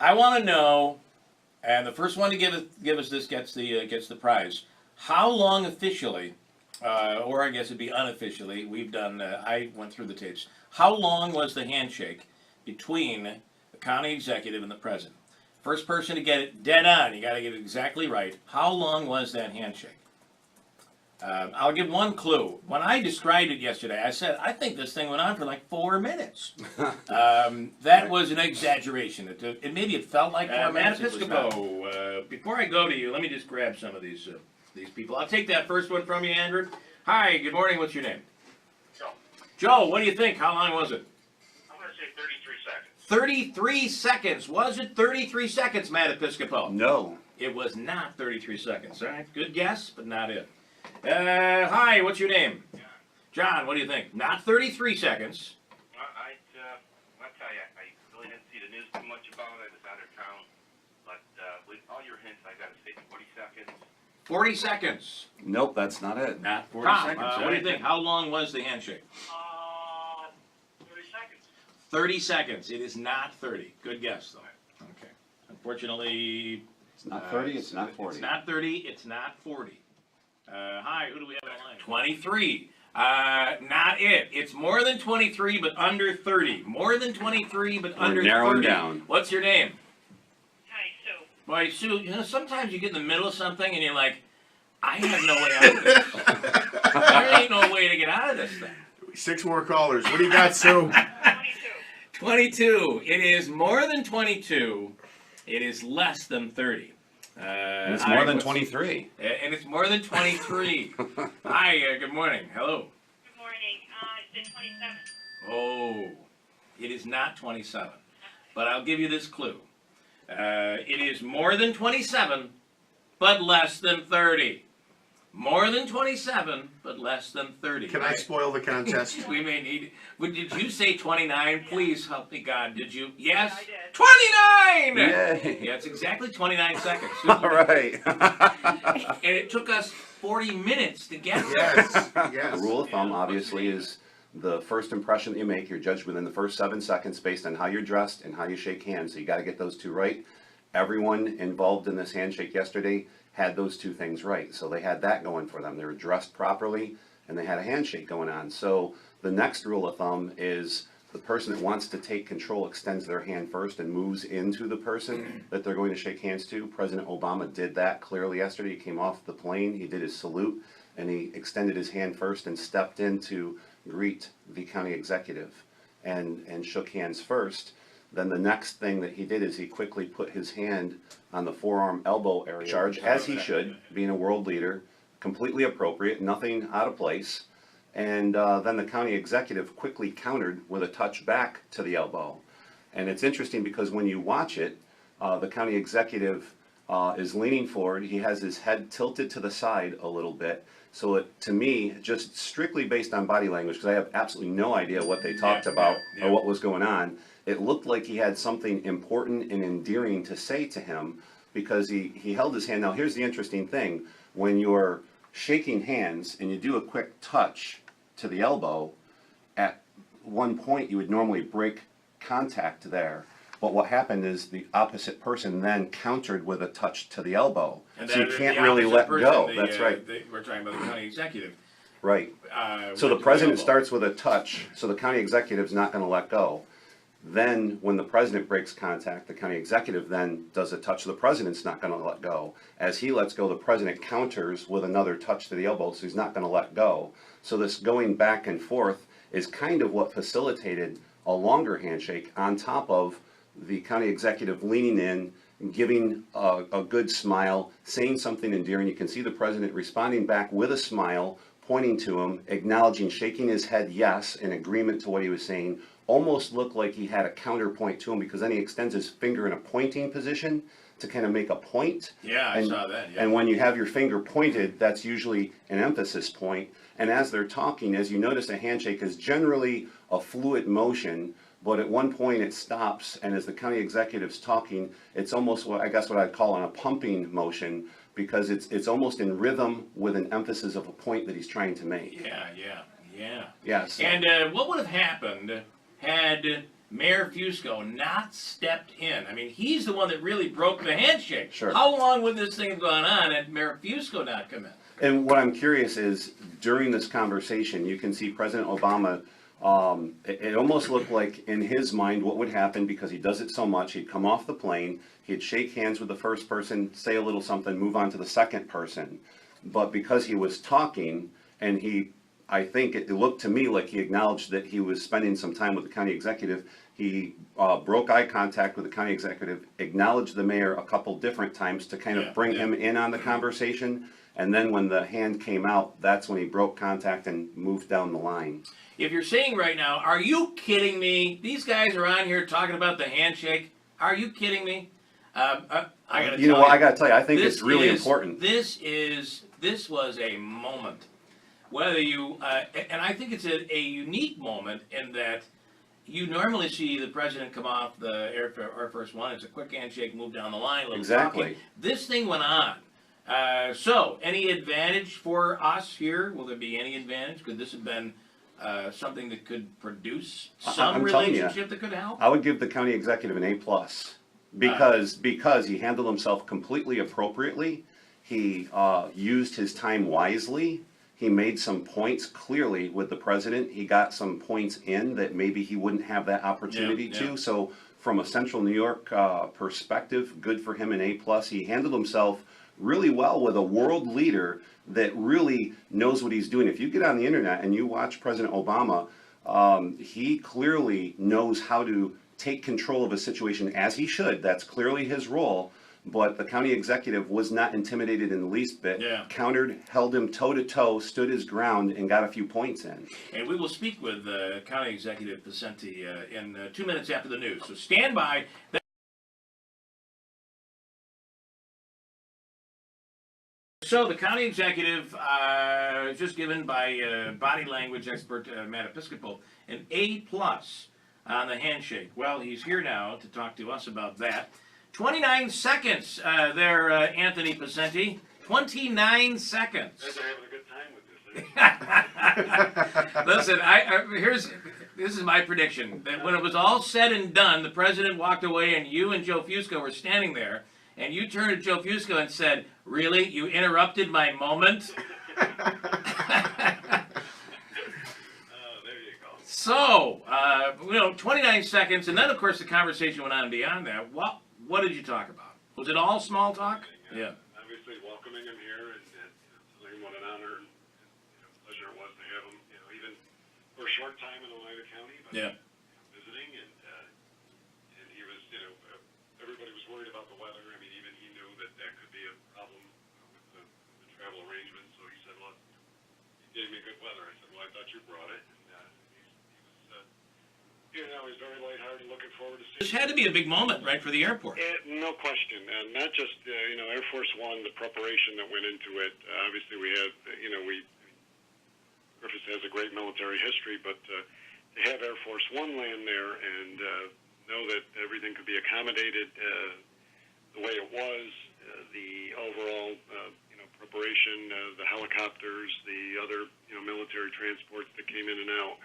I want to know, and the first one to give us this gets the prize. How long officially, or I guess it'd be unofficially, we've done. I went through the tapes. How long was the handshake between the county executive and the president? First person to get it dead on. You got to get it exactly right. How long was that handshake? I'll give one clue. When I described it yesterday, I said, I think this thing went on for like 4 minutes. That was an exaggeration. Maybe it felt like 4 minutes. Episcopo, before I go to you, let me just grab some of these people. I'll take that first one from you, Andrew. Hi, good morning. What's your name? Joe. Joe, what do you think? How long was it? I'm going to say 33 seconds. 33 seconds. Was it 33 seconds, Matt Episcopo? No. It was not 33 seconds. All right, good guess, but not it. Hi, what's your name? John, what do you think? Not 33 seconds. I'll tell you, I really didn't see the news too much about it. I was out of town. But with all your hints, I got to say 40 seconds. 40 seconds. Nope, that's not it. Not 40 Tom, seconds. What do you think? How long was the handshake? 30 seconds. 30 seconds. It is not 30. Good guess, though. Okay. Unfortunately... It's not 30, it's not 40. It's not 30, it's not 40. Hi, who do we have on the line? 23. Not it. It's more than 23, but under 30. More than 23, but under 30. Narrowing down. What's your name? Hi, Sue. Boy, Sue, you know, sometimes you get in the middle of something and you're like, I have no way out of this. There ain't no way to get out of this thing. 6 more callers. What do you got, Sue? 22. It is more than 22. It is less than 30. And it's more than 23. And it's more than 23. Hi, good morning. Hello. Good morning. It's 27. Oh, it is not 27. But I'll give you this clue. It is more than 27, but less than 30. More than 27, but less than 30. Can I spoil the contest? We may need. Did you say 29? Please help me, God. Did you? Yes. I did. 29. Yay. Yeah, it's exactly 29 seconds. All right. And it took us 40 minutes to get there. Yes, The yes. rule of thumb, obviously, is the first impression that you make, you're judged within the first 7 seconds based on how you're dressed and how you shake hands. So you got to get those two right. Everyone involved in this handshake yesterday had those two things right. So they had that going for them. They were dressed properly and they had a handshake going on. So the next rule of thumb is the person that wants to take control extends their hand first and moves into the person that they're going to shake hands to. President Obama did that clearly yesterday. He came off the plane, he did his salute, and he extended his hand first and stepped in to greet the county executive and shook hands first. Then the next thing that he did is he quickly put his hand on the forearm elbow area. Charge, as he should, being a world leader, completely appropriate, nothing out of place. And then the county executive quickly countered with a touch back to the elbow. And it's interesting because when you watch it, the county executive is leaning forward. He has his head tilted to the side a little bit. So it, to me, just strictly based on body language, because I have absolutely no idea what they talked about or what was going on, it looked like he had something important and endearing to say to him because he held his hand. Now, here's the interesting thing. When you're shaking hands and you do a quick touch to the elbow, at one point you would normally break contact there. But what happened is the opposite person then countered with a touch to the elbow. So you can't really let go. That's right. We're talking about the county executive. Right. So the president starts with a touch, so the county executive's not going to let go. Then, when the president breaks contact, the county executive then does a touch. The president's not going to let go. As he lets go, the president counters with another touch to the elbow, so he's not going to let go. So this going back and forth is kind of what facilitated a longer handshake on top of the county executive leaning in, giving a good smile, saying something endearing. You can see the president responding back with a smile, pointing to him, acknowledging, shaking his head yes, in agreement to what he was saying. Almost looked like he had a counterpoint to him because then he extends his finger in a pointing position to kind of make a point. Yeah, I saw that. Yeah. And when you have your finger pointed, that's usually an emphasis point. And as they're talking, as you notice, a handshake is generally a fluid motion, but at one point it stops, and as the county executive's talking, it's almost what I'd call a pumping motion, because it's almost in rhythm with an emphasis of a point that he's trying to make. Yeah. Yes. And what would have happened had Mayor Fusco not stepped in. I mean, he's the one that really broke the handshake. Sure. How long would this thing have gone on had Mayor Fusco not come in? And what I'm curious is, during this conversation, you can see President Obama, it almost looked like in his mind what would happen, because he does it so much, he'd come off the plane, he'd shake hands with the first person, say a little something, move on to the second person. But because he was talking, and I think it looked to me like he acknowledged that he was spending some time with the county executive, he broke eye contact with the county executive, acknowledged the mayor a couple different times to kind of bring him in on the conversation. And then when the hand came out, that's when he broke contact and moved down the line. If you're saying right now, are you kidding me? These guys are on here talking about the handshake. Are you kidding me? I gotta You know tell what, I gotta tell you, I think it's really is- important. This was a moment. Whether you, and I think it's a unique moment in that you normally see the president come off the Air Force One. It's a quick handshake, move down the line, a little Exactly. talking. This thing went on. So, any advantage for us here? Will there be any advantage? Could this have been something that could produce some I'm telling you, relationship that could help? I would give the county executive an A+, because he handled himself completely appropriately. He used his time wisely. He made some points clearly with the president. He got some points in that maybe he wouldn't have that opportunity to. So from a Central New York perspective, good for him, an A+. He handled himself really well with a world leader that really knows what he's doing. If you get on the internet and you watch President Obama, he clearly knows how to take control of a situation, as he should. That's clearly his role. But the county executive was not intimidated in the least bit. Countered, held him toe to toe, stood his ground, and got a few points in. And we will speak with County Executive Picente in 2 minutes after the news. So stand by. So the county executive just given by body language expert Matt Episcopo an A+ on the handshake. Well, he's here now to talk to us about that. 29 seconds there, Anthony Picente. 29 seconds. You guys are having a good time with this. Listen, this is my prediction. That when it was all said and done, the president walked away and you and Joe Fusco were standing there, and you turned to Joe Fusco and said, "Really? You interrupted my moment?" There you go. So, 29 seconds, and then of course the conversation went on beyond that. What did you talk about? Was it all small talk? Yeah. Obviously, welcoming him here and telling him what an honor and pleasure it was to have him, even for a short time in Oneida County, but visiting, and he was, everybody was worried about the weather. I mean, even he knew that could be a problem with the travel arrangements. So he said, "Well, you gave me good weather." I said, "Well, I thought you brought it." And he was very lighthearted, looking forward to seeing. This had to be a big moment, right, for the airport. No question, and not just Air Force One, the preparation that went into it. Obviously, we had Griffith has a great military history, but to have Air Force One land there and know that everything could be accommodated the way it was, the overall preparation, the helicopters, the other military transports that came in and out.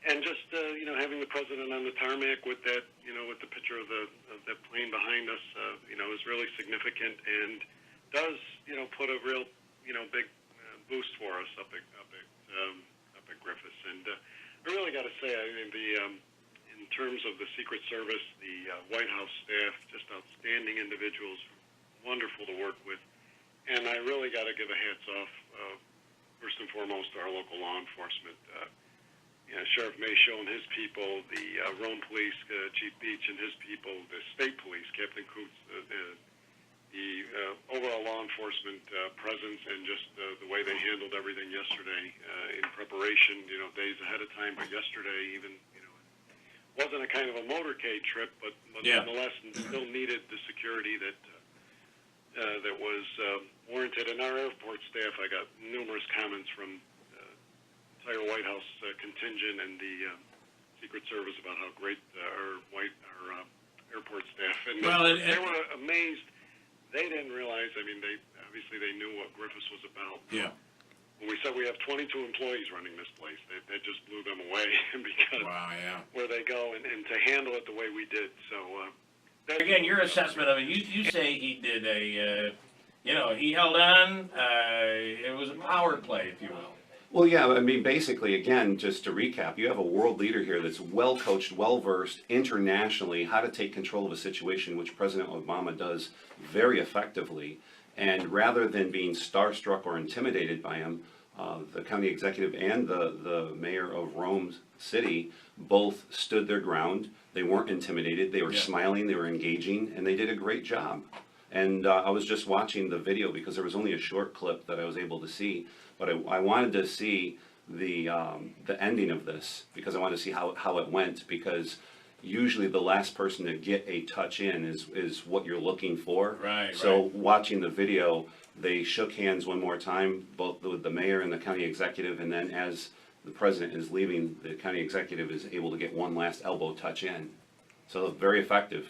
And just having the president on the tarmac with that, with the picture of that plane behind us, is really significant and does, put a real, big boost for us up at Griffiths. And I really got to say, I mean, in terms of the Secret Service, the White House staff, just outstanding individuals, wonderful to work with. And I really got to give a hats off, first and foremost, to our local law enforcement. Sheriff Mayshow and his people, the Rome Police, Chief Beach and his people, the State Police, Captain Coots, the overall law enforcement presence, and just the way they handled everything yesterday in preparation, days ahead of time, but yesterday even, wasn't a kind of a motorcade trip, but nonetheless still needed the security that was warranted. And our airport staff, I got numerous comments from entire White House contingent and the Secret Service about how great our airport staff, and they were amazed. They didn't realize. I mean, they knew what Griffiths was about. Yeah. when we said we have 22 employees running this place, they just blew them away because Wow, yeah. where they go and to handle it the way we did. So Again, your assessment of it, you say he did he held on, it was a power play, if you will. Well, yeah, I mean, basically, again, just to recap, you have a world leader here that's well coached, well versed internationally, how to take control of a situation, which President Obama does very effectively. And rather than being starstruck or intimidated by him, the county executive and the mayor of Rome City both stood their ground. They weren't intimidated. They were smiling. They were engaging, and they did a great job. And I was just watching the video because there was only a short clip that I was able to see, but I wanted to see the ending of this because I wanted to see how it went, because usually the last person to get a touch in is what you're looking for. Right. So watching the video, they shook hands one more time, both with the mayor and the county executive, and then as the president is leaving, the county executive is able to get one last elbow touch in. So very effective.